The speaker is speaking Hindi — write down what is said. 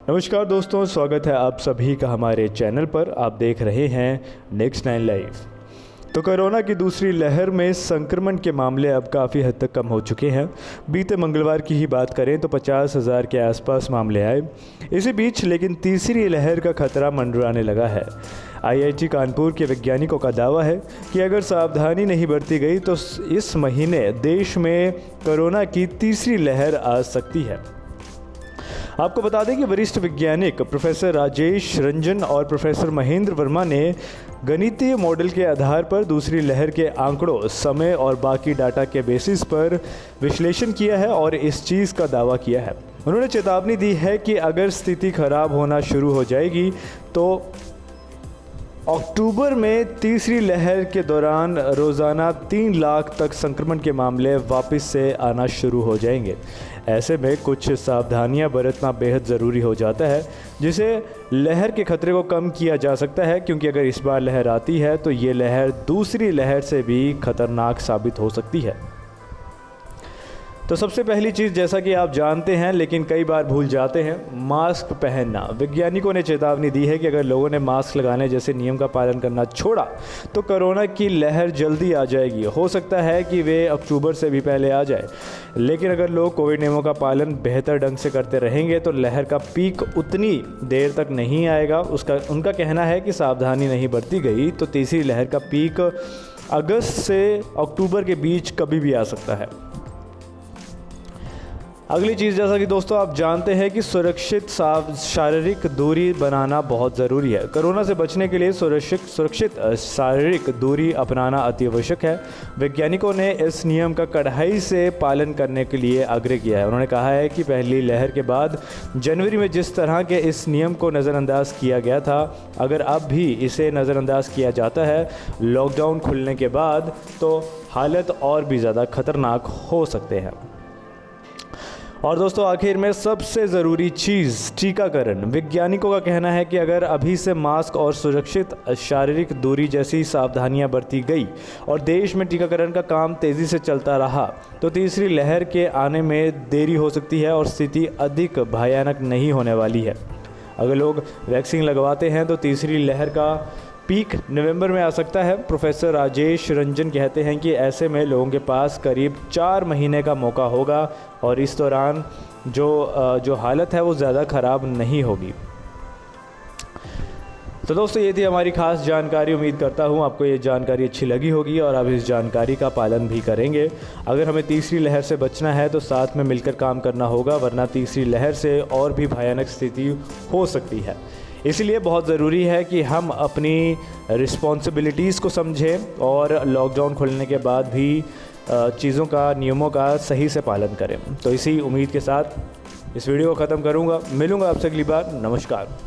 नमस्कार दोस्तों, स्वागत है आप सभी का हमारे चैनल पर। आप देख रहे हैं नेक्स्ट 9 लाइव। तो कोरोना की दूसरी लहर में संक्रमण के मामले अब काफ़ी हद तक कम हो चुके हैं। बीते मंगलवार की ही बात करें तो 50,000 के आसपास मामले आए। इसी बीच लेकिन तीसरी लहर का खतरा मंडराने लगा है। IIT कानपुर के वैज्ञानिकों का दावा है कि अगर सावधानी नहीं बरती गई तो इस महीने देश में कोरोना की तीसरी लहर आ सकती है। आपको बता दें कि वरिष्ठ वैज्ञानिक प्रोफेसर राजेश रंजन और प्रोफेसर महेंद्र वर्मा ने गणितीय मॉडल के आधार पर दूसरी लहर के आंकड़ों, समय और बाकी डाटा के बेसिस पर विश्लेषण किया है और इस चीज़ का दावा किया है। उन्होंने चेतावनी दी है कि अगर स्थिति खराब होना शुरू हो जाएगी तो अक्टूबर में तीसरी लहर के दौरान रोज़ाना 3 लाख तक संक्रमण के मामले वापस से आना शुरू हो जाएंगे। ऐसे में कुछ सावधानियां बरतना बेहद ज़रूरी हो जाता है, जिसे लहर के खतरे को कम किया जा सकता है, क्योंकि अगर इस बार लहर आती है तो ये लहर दूसरी लहर से भी खतरनाक साबित हो सकती है। तो सबसे पहली चीज़, जैसा कि आप जानते हैं लेकिन कई बार भूल जाते हैं, मास्क पहनना। वैज्ञानिकों ने चेतावनी दी है कि अगर लोगों ने मास्क लगाने जैसे नियम का पालन करना छोड़ा तो कोरोना की लहर जल्दी आ जाएगी। हो सकता है कि वे अक्टूबर से भी पहले आ जाए, लेकिन अगर लोग कोविड नियमों का पालन बेहतर ढंग से करते रहेंगे तो लहर का पीक उतनी देर तक नहीं आएगा। उनका कहना है कि सावधानी नहीं बरती गई तो तीसरी लहर का पीक अगस्त से अक्टूबर के बीच कभी भी आ सकता है। अगली चीज़, जैसा कि दोस्तों आप जानते हैं कि सुरक्षित शारीरिक दूरी बनाना बहुत ज़रूरी है। कोरोना से बचने के लिए सुरक्षित शारीरिक दूरी अपनाना अति आवश्यक है। वैज्ञानिकों ने इस नियम का कड़ाई से पालन करने के लिए आग्रह किया है। उन्होंने कहा है कि पहली लहर के बाद जनवरी में जिस तरह के इस नियम को नज़रअंदाज किया गया था, अगर अब भी इसे नज़रअंदाज किया जाता है लॉकडाउन खुलने के बाद, तो हालत और भी ज़्यादा खतरनाक हो सकते हैं। और दोस्तों आखिर में सबसे ज़रूरी चीज़, टीकाकरण। वैज्ञानिकों का कहना है कि अगर अभी से मास्क और सुरक्षित शारीरिक दूरी जैसी सावधानियां बरती गई और देश में टीकाकरण का काम तेज़ी से चलता रहा तो तीसरी लहर के आने में देरी हो सकती है और स्थिति अधिक भयानक नहीं होने वाली है। अगर लोग वैक्सीन लगवाते हैं तो तीसरी लहर का पीक नवंबर में आ सकता है। प्रोफेसर राजेश रंजन कहते हैं कि ऐसे में लोगों के पास करीब 4 महीने का मौका होगा और इस दौरान जो हालत है वो ज़्यादा ख़राब नहीं होगी। तो दोस्तों ये थी हमारी खास जानकारी। उम्मीद करता हूँ आपको ये जानकारी अच्छी लगी होगी और आप इस जानकारी का पालन भी करेंगे। अगर हमें तीसरी लहर से बचना है तो साथ में मिलकर काम करना होगा, वरना तीसरी लहर से और भी भयानक स्थिति हो सकती है। इसलिए बहुत ज़रूरी है कि हम अपनी रिस्पॉन्सिबिलिटीज़ को समझें और लॉकडाउन खुलने के बाद भी चीज़ों का, नियमों का सही से पालन करें। तो इसी उम्मीद के साथ इस वीडियो को ख़त्म करूँगा। मिलूँगा आपसे अगली बार। नमस्कार।